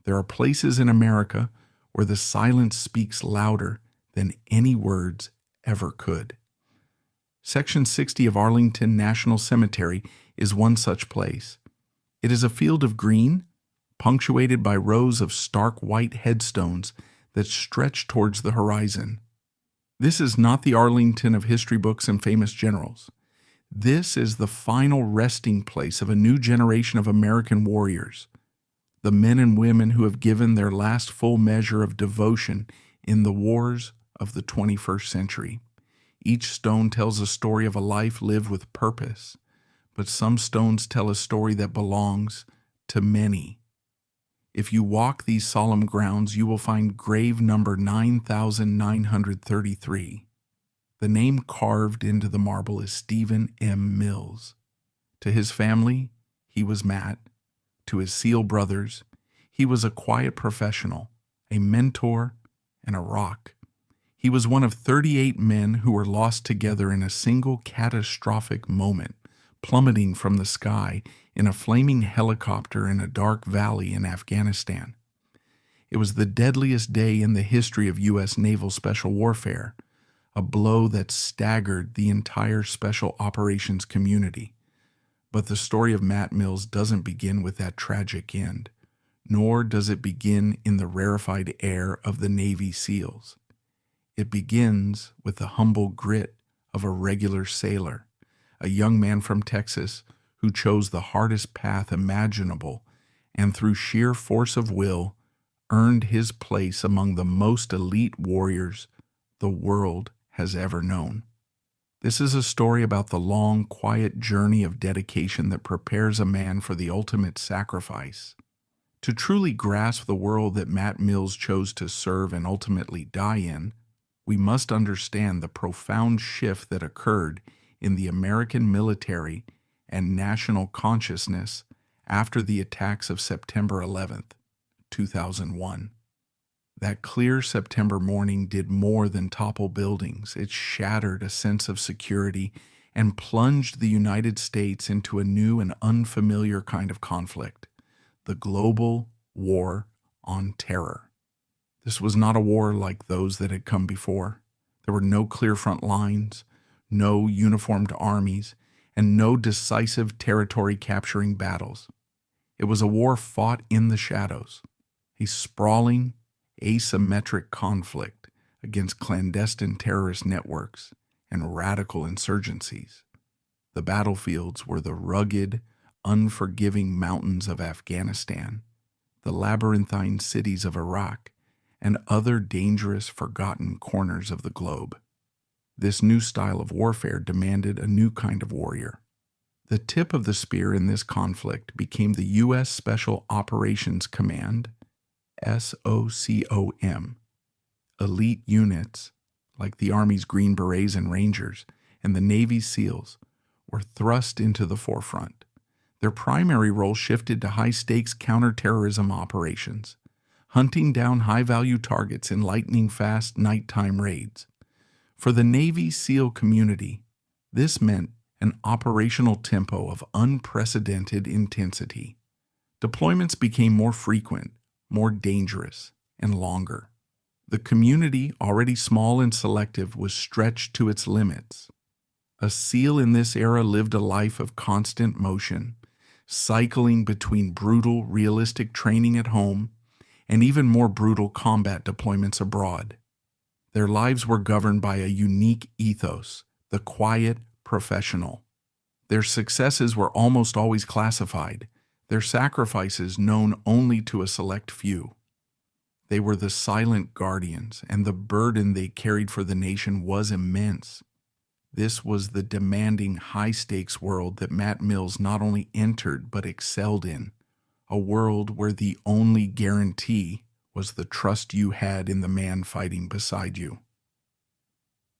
There are places in America where the silence speaks louder than any words ever could. Section 60 of Arlington National Cemetery is one such place. It is a field of green, punctuated by rows of stark white headstones that stretch towards the horizon. This is not the Arlington of history books and famous generals. This is the final resting place of a new generation of American warriors, the men and women who have given their last full measure of devotion in the wars of the 21st century. Each stone tells a story of a life lived with purpose, but some stones tell a story that belongs to many. If you walk these solemn grounds, you will find grave number 9,933. The name carved into the marble is Stephen M. Mills. To his family, he was Matt. To his SEAL brothers, he was a quiet professional, a mentor, and a rock. He was one of 38 men who were lost together in a single catastrophic moment, plummeting from the sky in a flaming helicopter in a dark valley in Afghanistan. It was the deadliest day in the history of U.S. Naval Special Warfare, a blow that staggered the entire special operations community. But the story of Matt Mills doesn't begin with that tragic end, nor does it begin in the rarefied air of the Navy SEALs. It begins with the humble grit of a regular sailor, a young man from Texas who chose the hardest path imaginable and through sheer force of will earned his place among the most elite warriors the world has ever known. This is a story about the long, quiet journey of dedication that prepares a man for the ultimate sacrifice. To truly grasp the world that Matt Mills chose to serve and ultimately die in, we must understand the profound shift that occurred in the American military and national consciousness after the attacks of September 11th, 2001. That clear September morning did more than topple buildings. It shattered a sense of security and plunged the United States into a new and unfamiliar kind of conflict, the global war on terror. This was not a war like those that had come before. There were no clear front lines, no uniformed armies, and no decisive territory-capturing battles. It was a war fought in the shadows, a sprawling, asymmetric conflict against clandestine terrorist networks and radical insurgencies. The battlefields were the rugged, unforgiving mountains of Afghanistan, the labyrinthine cities of Iraq, and other dangerous, forgotten corners of the globe. This new style of warfare demanded a new kind of warrior. The tip of the spear in this conflict became the U.S. Special Operations Command, SOCOM. Elite units, like the Army's Green Berets and Rangers and the Navy SEALs, were thrust into the forefront. Their primary role shifted to high-stakes counterterrorism operations, hunting down high-value targets in lightning-fast nighttime raids. For the Navy SEAL community, this meant an operational tempo of unprecedented intensity. Deployments became more frequent, more dangerous, and longer. The community, already small and selective, was stretched to its limits. A SEAL in this era lived a life of constant motion, cycling between brutal, realistic training at home and even more brutal combat deployments abroad. Their lives were governed by a unique ethos, the quiet professional. Their successes were almost always classified, their sacrifices known only to a select few. They were the silent guardians, and the burden they carried for the nation was immense. This was the demanding, high-stakes world that Matt Mills not only entered but excelled in, a world where the only guarantee was the trust you had in the man fighting beside you.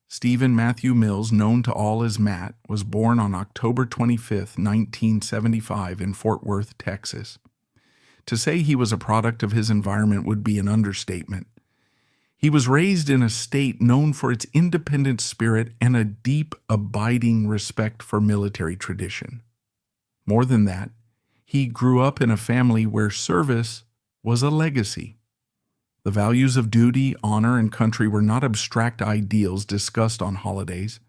Stephen Matthew Mills, known to all as Matt, was born on October 25, 1975 in Fort Worth, Texas. To say he was a product of his environment would be an understatement. He was raised in a state known for its independent spirit and a deep, abiding respect for military tradition. More than that, he grew up in a family where service was a legacy. The values of duty, honor, and country were not abstract ideals discussed on holidays.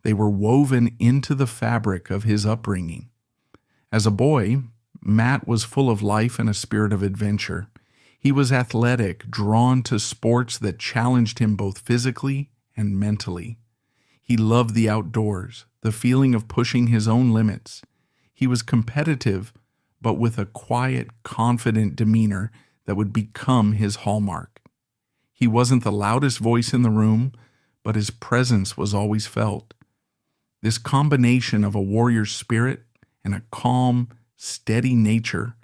They were woven into the fabric of his upbringing. As a boy, Matt was full of life and a spirit of adventure. He was athletic, drawn to sports that challenged him both physically and mentally. He loved the outdoors, the feeling of pushing his own limits. He was competitive, but with a quiet, confident demeanor that would become his hallmark. He wasn't the loudest voice in the room, but his presence was always felt. This combination of a warrior's spirit and a calm, steady nature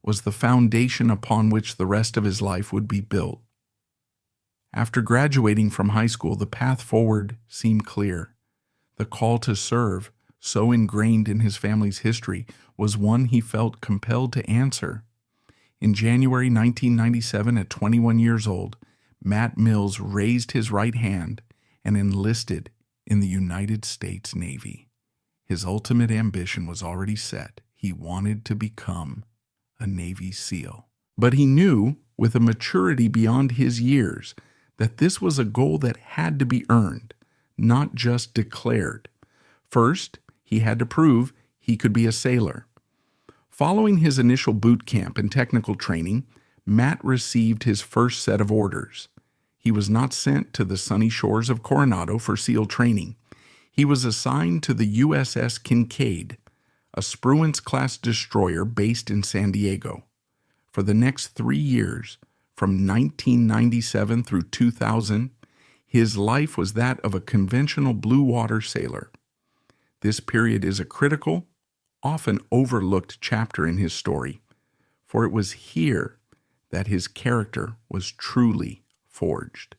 was the foundation upon which the rest of his life would be built. After graduating from high school, the path forward seemed clear. The call to serve, so ingrained in his family's history, was one he felt compelled to answer. In January 1997, at 21 years old, Matt Mills raised his right hand and enlisted in the United States Navy. His ultimate ambition was already set. He wanted to become a Navy SEAL. But he knew, with a maturity beyond his years, that this was a goal that had to be earned, not just declared. First, he had to prove he could be a sailor. Following his initial boot camp and technical training, Matt received his first set of orders. He was not sent to the sunny shores of Coronado for SEAL training. He was assigned to the USS Kinkaid, a Spruance-class destroyer based in San Diego. For the next 3 years, from 1997 through 2000, his life was that of a conventional blue water sailor. This period is a critical, often overlooked chapter in his story, for it was here that his character was truly forged.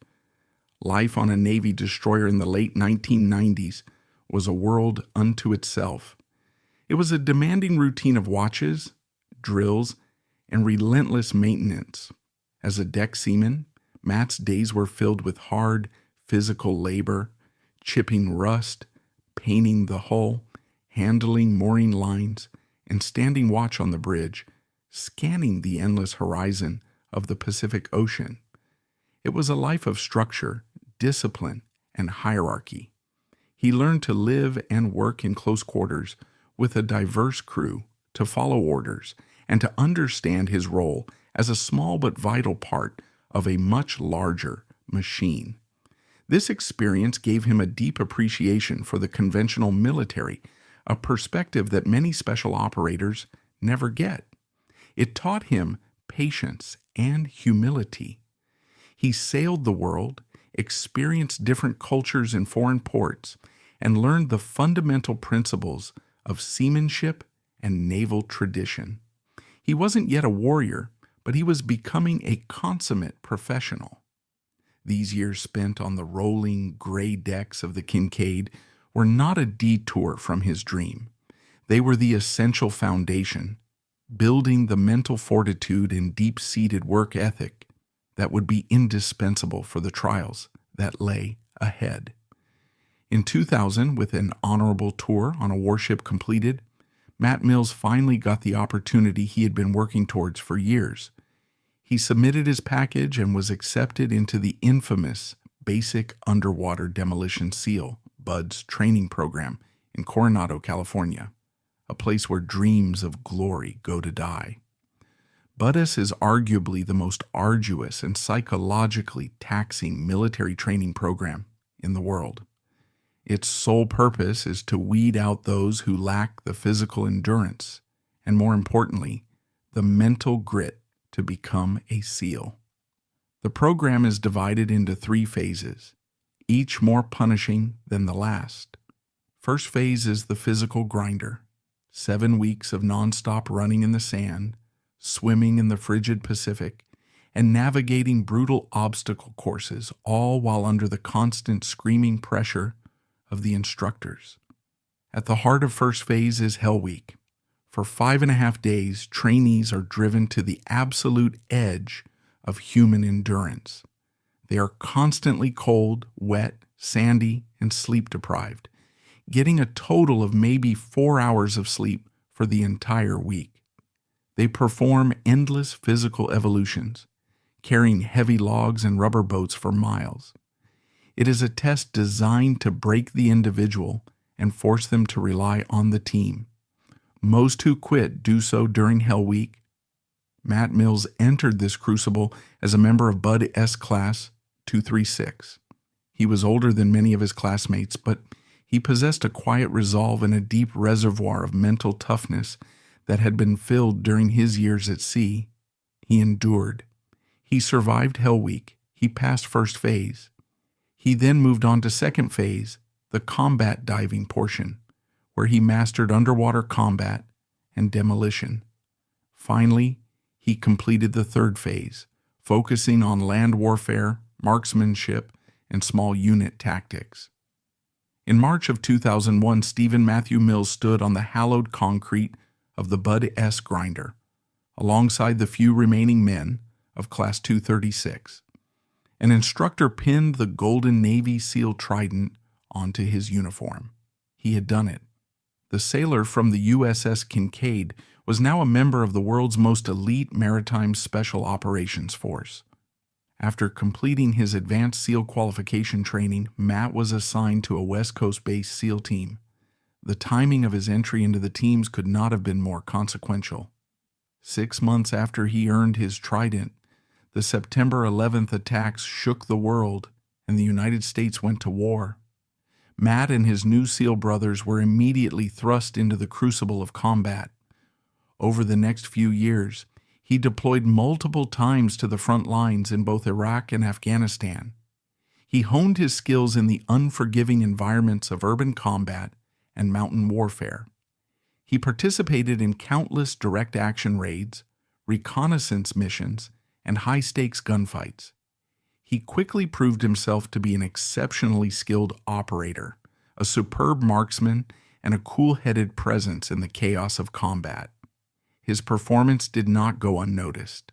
Life on a Navy destroyer in the late 1990s was a world unto itself. It was a demanding routine of watches, drills, and relentless maintenance. As a deck seaman, Matt's days were filled with hard physical labor, chipping rust, painting the hull, handling mooring lines, and standing watch on the bridge, scanning the endless horizon of the Pacific Ocean. It was a life of structure, discipline, and hierarchy. He learned to live and work in close quarters with a diverse crew, to follow orders, and to understand his role as a small but vital part of a much larger machine. This experience gave him a deep appreciation for the conventional military, a perspective that many special operators never get. It taught him patience and humility. He sailed the world, experienced different cultures in foreign ports, and learned the fundamental principles of seamanship and naval tradition. He wasn't yet a warrior, but he was becoming a consummate professional. These years spent on the rolling gray decks of the Kinkaid were not a detour from his dream. They were the essential foundation, building the mental fortitude and deep-seated work ethic that would be indispensable for the trials that lay ahead. In 2000, with an honorable tour on a warship completed, Matt Mills finally got the opportunity he had been working towards for years. He submitted his package and was accepted into the infamous Basic Underwater Demolition SEAL, BUDS, training program in Coronado, California, a place where dreams of glory go to die. BUDS is arguably the most arduous and psychologically taxing military training program in the world. Its sole purpose is to weed out those who lack the physical endurance and, more importantly, the mental grit to become a SEAL. The program is divided into 3 phases, each more punishing than the last. First phase is the physical grinder, 7 weeks of nonstop running in the sand, swimming in the frigid Pacific, and navigating brutal obstacle courses, all while under the constant screaming pressure of the instructors. At the heart of first phase is Hell Week. For 5.5 days, trainees are driven to the absolute edge of human endurance. They are constantly cold, wet, sandy, and sleep-deprived, getting a total of maybe 4 hours of sleep for the entire week. They perform endless physical evolutions, carrying heavy logs and rubber boats for miles. It is a test designed to break the individual and force them to rely on the team. Most who quit do so during Hell Week. Matt Mills entered this crucible as a member of Bud S Class 236. He was older than many of his classmates, but he possessed a quiet resolve and a deep reservoir of mental toughness that had been filled during his years at sea. He endured. He survived Hell Week. He passed first phase. He then moved on to second phase, the combat diving portion, where he mastered underwater combat and demolition. Finally, he completed the third phase, focusing on land warfare, marksmanship, and small unit tactics. In March of 2001, Stephen Matthew Mills stood on the hallowed concrete of the Bud S grinder, alongside the few remaining men of Class 236. An instructor pinned the golden Navy SEAL trident onto his uniform. He had done it. The sailor from the USS Kinkaid was now a member of the world's most elite maritime special operations force. After completing his advanced SEAL qualification training, Matt was assigned to a West Coast-based SEAL team. The timing of his entry into the teams could not have been more consequential. 6 months after he earned his trident, the September 11th attacks shook the world, and the United States went to war. Matt and his new SEAL brothers were immediately thrust into the crucible of combat. Over the next few years, he deployed multiple times to the front lines in both Iraq and Afghanistan. He honed his skills in the unforgiving environments of urban combat and mountain warfare. He participated in countless direct action raids, reconnaissance missions, and high-stakes gunfights. He quickly proved himself to be an exceptionally skilled operator, a superb marksman, and a cool-headed presence in the chaos of combat. His performance did not go unnoticed.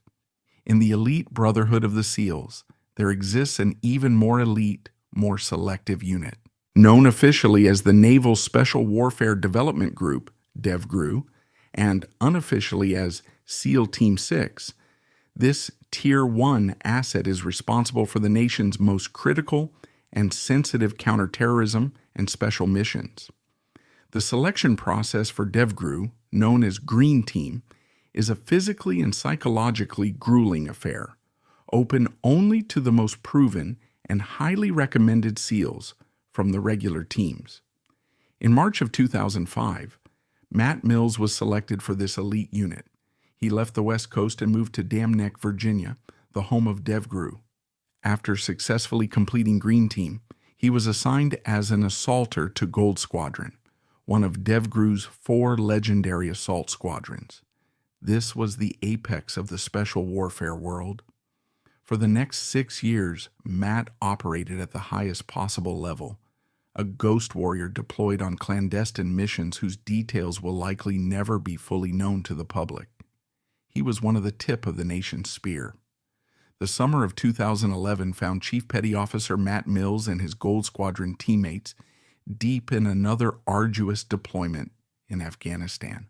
In the elite brotherhood of the SEALs, there exists an even more elite, more selective unit. Known officially as the Naval Special Warfare Development Group, DevGRU, and unofficially as SEAL Team 6, this Tier 1 asset is responsible for the nation's most critical and sensitive counterterrorism and special missions. The selection process for DevGRU, known as Green Team, is a physically and psychologically grueling affair, open only to the most proven and highly recommended SEALs from the regular teams. In March of 2005, Matt Mills was selected for this elite unit. He left the West Coast and moved to Dam Neck, Virginia, the home of DevGRU. After successfully completing Green Team, he was assigned as an assaulter to Gold Squadron, one of DevGRU's 4 legendary assault squadrons. This was the apex of the special warfare world. For the next 6 years, Matt operated at the highest possible level, a ghost warrior deployed on clandestine missions whose details will likely never be fully known to the public. He was one of the tip of the nation's spear. The summer of 2011 found Chief Petty Officer Matt Mills and his Gold Squadron teammates deep in another arduous deployment in Afghanistan.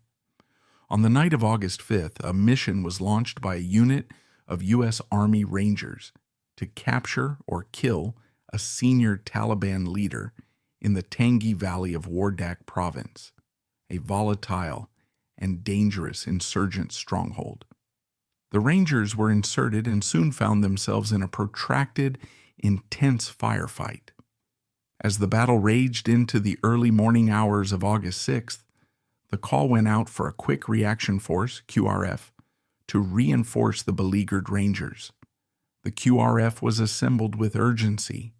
On the night of August 5th, a mission was launched by a unit of U.S. Army Rangers to capture or kill a senior Taliban leader in the Tangi Valley of Wardak Province, a volatile and dangerous insurgent stronghold. The Rangers were inserted and soon found themselves in a protracted, intense firefight. As the battle raged into the early morning hours of August 6th, the call went out for a Quick Reaction Force, QRF, to reinforce the beleaguered Rangers. The QRF was assembled with urgency.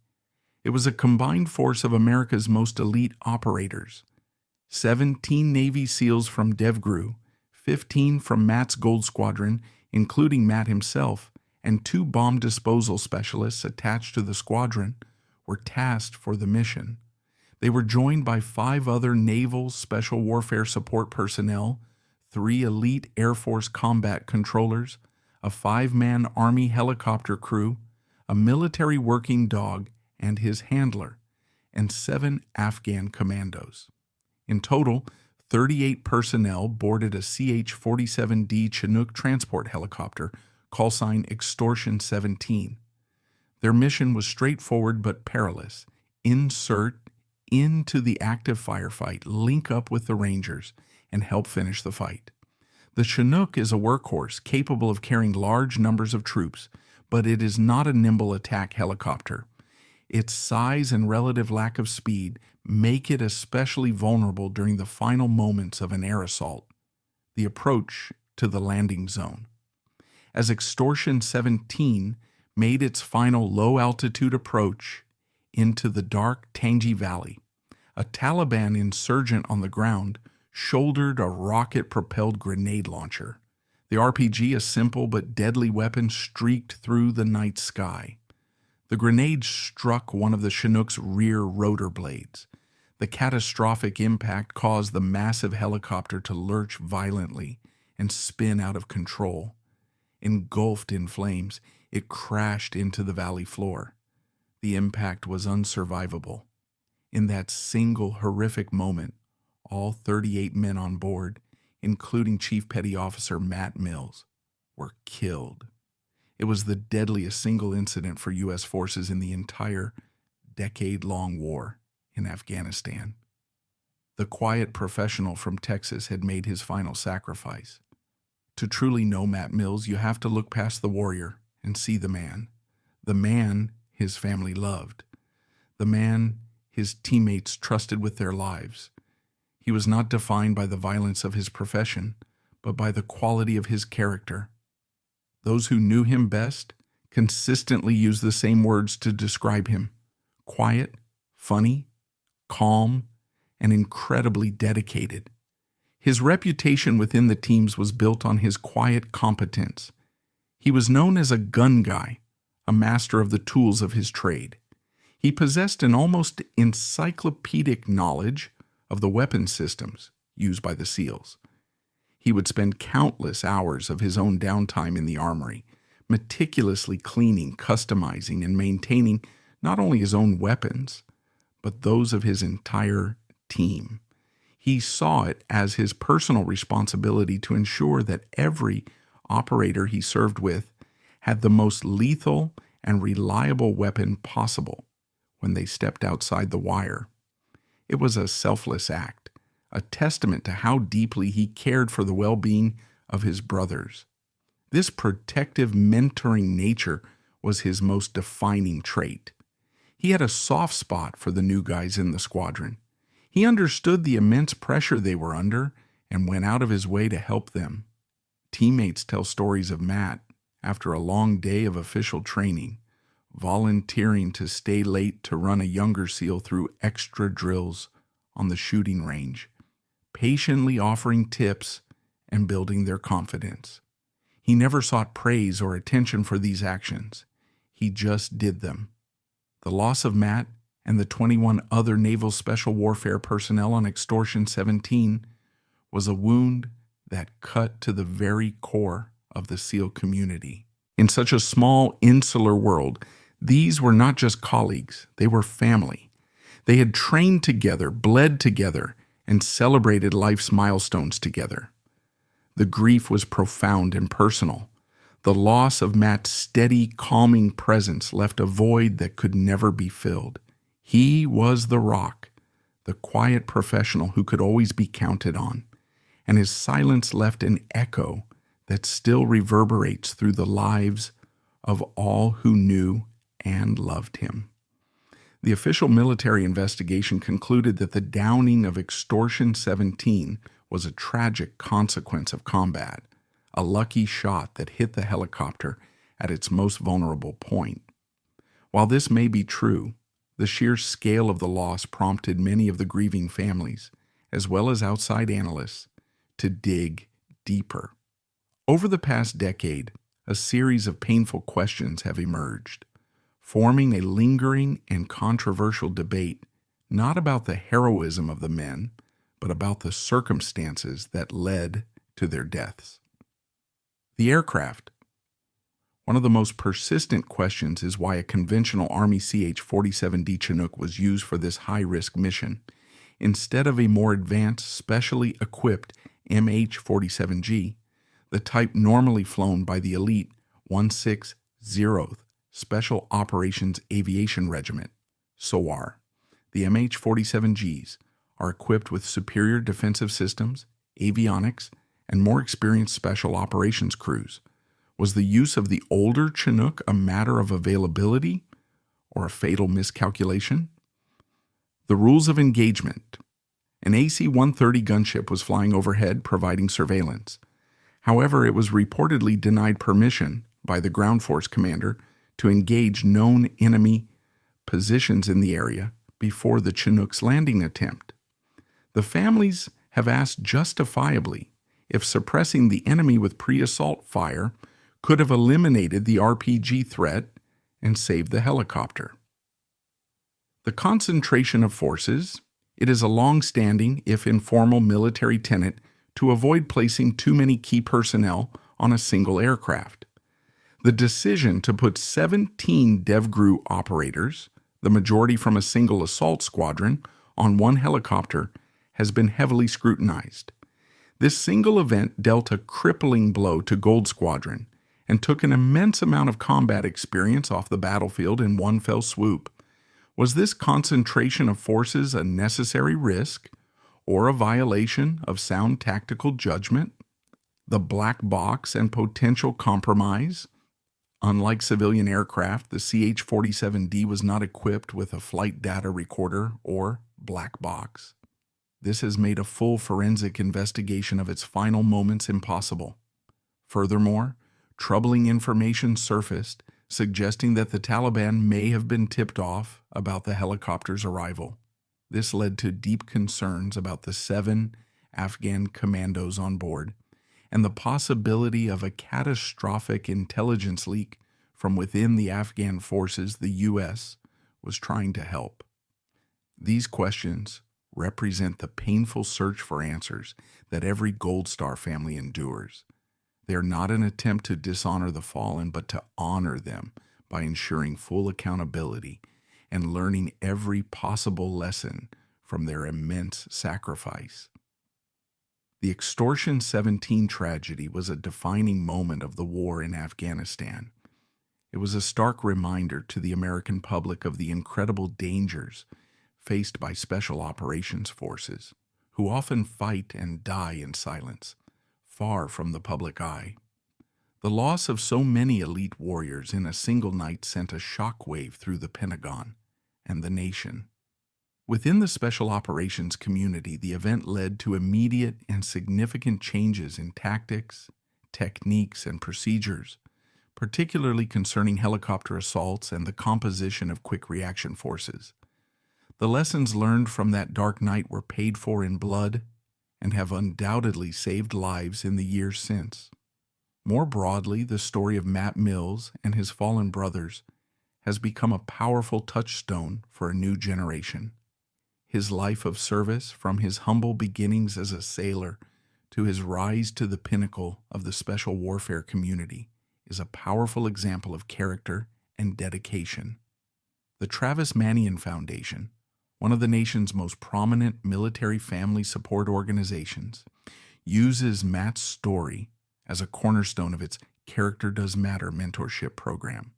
It was a combined force of America's most elite operators. 17 Navy SEALs from DevGRU, 15 from Matt's Gold Squadron, including Matt himself, and 2 bomb disposal specialists attached to the squadron, were tasked for the mission. They were joined by 5 other Naval Special Warfare support personnel, 3 elite Air Force combat controllers, a 5-man Army helicopter crew, a military working dog and his handler, and 7 Afghan commandos. In total, 38 personnel boarded a CH-47D Chinook transport helicopter, call sign Extortion 17. Their mission was straightforward but perilous. Insert into the active firefight, link up with the Rangers, and help finish the fight. The Chinook is a workhorse capable of carrying large numbers of troops, but it is not a nimble attack helicopter. Its size and relative lack of speed make it especially vulnerable during the final moments of an air assault, the approach to the landing zone. As Extortion 17 made its final low-altitude approach into the dark Tangi Valley, a Taliban insurgent on the ground shouldered a rocket-propelled grenade launcher. The RPG, a simple but deadly weapon, streaked through the night sky. The grenade struck one of the Chinook's rear rotor blades. The catastrophic impact caused the massive helicopter to lurch violently and spin out of control. Engulfed in flames, it crashed into the valley floor. The impact was unsurvivable. In that single horrific moment, all 38 men on board, including Chief Petty Officer Matt Mills, were killed. It was the deadliest single incident for U.S. forces in the entire decade-long war in Afghanistan. The quiet professional from Texas had made his final sacrifice. To truly know Matt Mills, you have to look past the warrior and see the man his family loved, the man his teammates trusted with their lives. He was not defined by the violence of his profession, but by the quality of his character. Those who knew him best consistently used the same words to describe him: quiet, funny, calm, and incredibly dedicated. His reputation within the teams was built on his quiet competence. He was known as a gun guy, a master of the tools of his trade. He possessed an almost encyclopedic knowledge of the weapon systems used by the SEALs. He would spend countless hours of his own downtime in the armory, meticulously cleaning, customizing, and maintaining not only his own weapons, but those of his entire team. He saw it as his personal responsibility to ensure that every operator he served with had the most lethal and reliable weapon possible when they stepped outside the wire. It was a selfless act, a testament to how deeply he cared for the well-being of his brothers. This protective, mentoring nature was his most defining trait. He had a soft spot for the new guys in the squadron. He understood the immense pressure they were under and went out of his way to help them. Teammates tell stories of Matt, after a long day of official training, volunteering to stay late to run a younger SEAL through extra drills on the shooting range, patiently offering tips and building their confidence. He never sought praise or attention for these actions. He just did them. The loss of Matt and the 21 other Naval Special Warfare personnel on Extortion 17 was a wound that cut to the very core of the SEAL community. In such a small, insular world, these were not just colleagues, they were family. They had trained together, bled together, and celebrated life's milestones together. The grief was profound and personal. The loss of Matt's steady, calming presence left a void that could never be filled. He was the rock, the quiet professional who could always be counted on, and his silence left an echo that still reverberates through the lives of all who knew and loved him. The official military investigation concluded that the downing of Extortion 17 was a tragic consequence of combat, a lucky shot that hit the helicopter at its most vulnerable point. While this may be true, the sheer scale of the loss prompted many of the grieving families, as well as outside analysts, to dig deeper. Over the past decade, a series of painful questions have emerged, forming a lingering and controversial debate not about the heroism of the men, but about the circumstances that led to their deaths. The aircraft. One of the most persistent questions is why a conventional Army CH-47D Chinook was used for this high-risk mission. Instead of a more advanced, specially equipped MH-47G, the type normally flown by the elite 160th Special Operations Aviation Regiment, SOAR, the MH-47Gs are equipped with superior defensive systems, avionics, and more experienced special operations crews. Was the use of the older Chinook a matter of availability or a fatal miscalculation? The rules of engagement. An AC-130 gunship was flying overhead providing surveillance. However, it was reportedly denied permission by the ground force commander to engage known enemy positions in the area before the Chinook's landing attempt. The families have asked justifiably if suppressing the enemy with pre-assault fire could have eliminated the RPG threat and saved the helicopter. The concentration of forces. It is a long-standing, if informal, military tenet to avoid placing too many key personnel on a single aircraft. The decision to put 17 DevGru operators, the majority from a single assault squadron, on one helicopter has been heavily scrutinized. This single event dealt a crippling blow to Gold Squadron and took an immense amount of combat experience off the battlefield in one fell swoop. Was this concentration of forces a necessary risk or a violation of sound tactical judgment? The black box and potential compromise? Unlike civilian aircraft, the CH-47D was not equipped with a flight data recorder or black box. This has made a full forensic investigation of its final moments impossible. Furthermore, troubling information surfaced suggesting that the Taliban may have been tipped off about the helicopter's arrival. This led to deep concerns about the 7 Afghan commandos on board and the possibility of a catastrophic intelligence leak from within the Afghan forces the U.S. was trying to help. These questions represent the painful search for answers that every Gold Star family endures. They are not an attempt to dishonor the fallen, but to honor them by ensuring full accountability and learning every possible lesson from their immense sacrifice. The Extortion 17 tragedy was a defining moment of the war in Afghanistan. It was a stark reminder to the American public of the incredible dangers faced by special operations forces, who often fight and die in silence, far from the public eye. The loss of so many elite warriors in a single night sent a shockwave through the Pentagon and the nation. Within the special operations community, the event led to immediate and significant changes in tactics, techniques, and procedures, particularly concerning helicopter assaults and the composition of quick reaction forces. The lessons learned from that dark night were paid for in blood and have undoubtedly saved lives in the years since. More broadly, the story of Matt Mills and his fallen brothers has become a powerful touchstone for a new generation. His life of service, from his humble beginnings as a sailor to his rise to the pinnacle of the special warfare community, is a powerful example of character and dedication. The Travis Manion Foundation, one of the nation's most prominent military family support organizations, uses Matt's story as a cornerstone of its Character Does Matter mentorship program.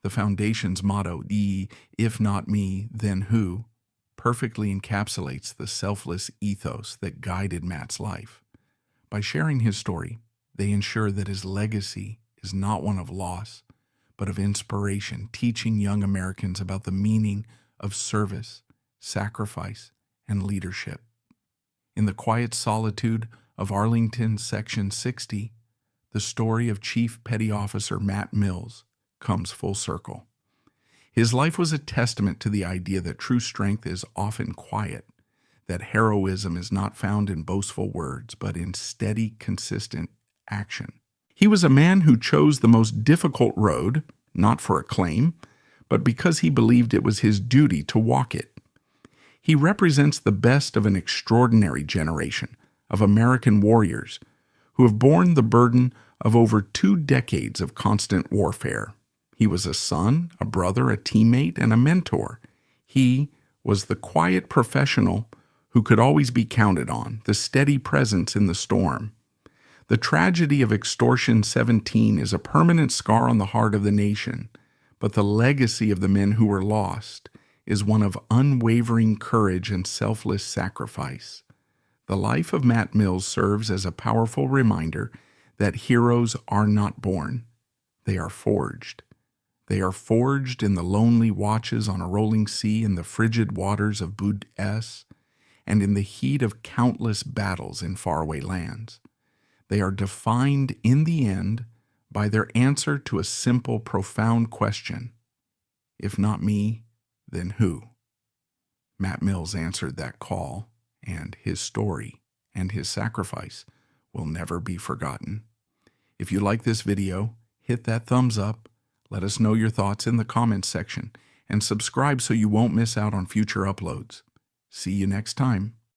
The foundation's motto, "If not me, then who?" perfectly encapsulates the selfless ethos that guided Matt's life. By sharing his story, they ensure that his legacy is not one of loss, but of inspiration, teaching young Americans about the meaning of service, sacrifice, and leadership. In the quiet solitude of Arlington Section 60, the story of Chief Petty Officer Matt Mills comes full circle. His life was a testament to the idea that true strength is often quiet, that heroism is not found in boastful words, but in steady, consistent action. He was a man who chose the most difficult road, not for acclaim, but because he believed it was his duty to walk it. He represents the best of an extraordinary generation of American warriors who have borne the burden of over 2 decades of constant warfare. He was a son, a brother, a teammate, and a mentor. He was the quiet professional who could always be counted on, the steady presence in the storm. The tragedy of Extortion 17 is a permanent scar on the heart of the nation, but the legacy of the men who were lost is one of unwavering courage and selfless sacrifice. The life of Matt Mills serves as a powerful reminder that heroes are not born. They are forged. They are forged in the lonely watches on a rolling sea in the frigid waters of Bud S, and in the heat of countless battles in faraway lands. They are defined in the end by their answer to a simple, profound question: if not me, then who? Matt Mills answered that call, and his story and his sacrifice will never be forgotten. If you like this video, hit that thumbs up, let us know your thoughts in the comments section, and subscribe so you won't miss out on future uploads. See you next time.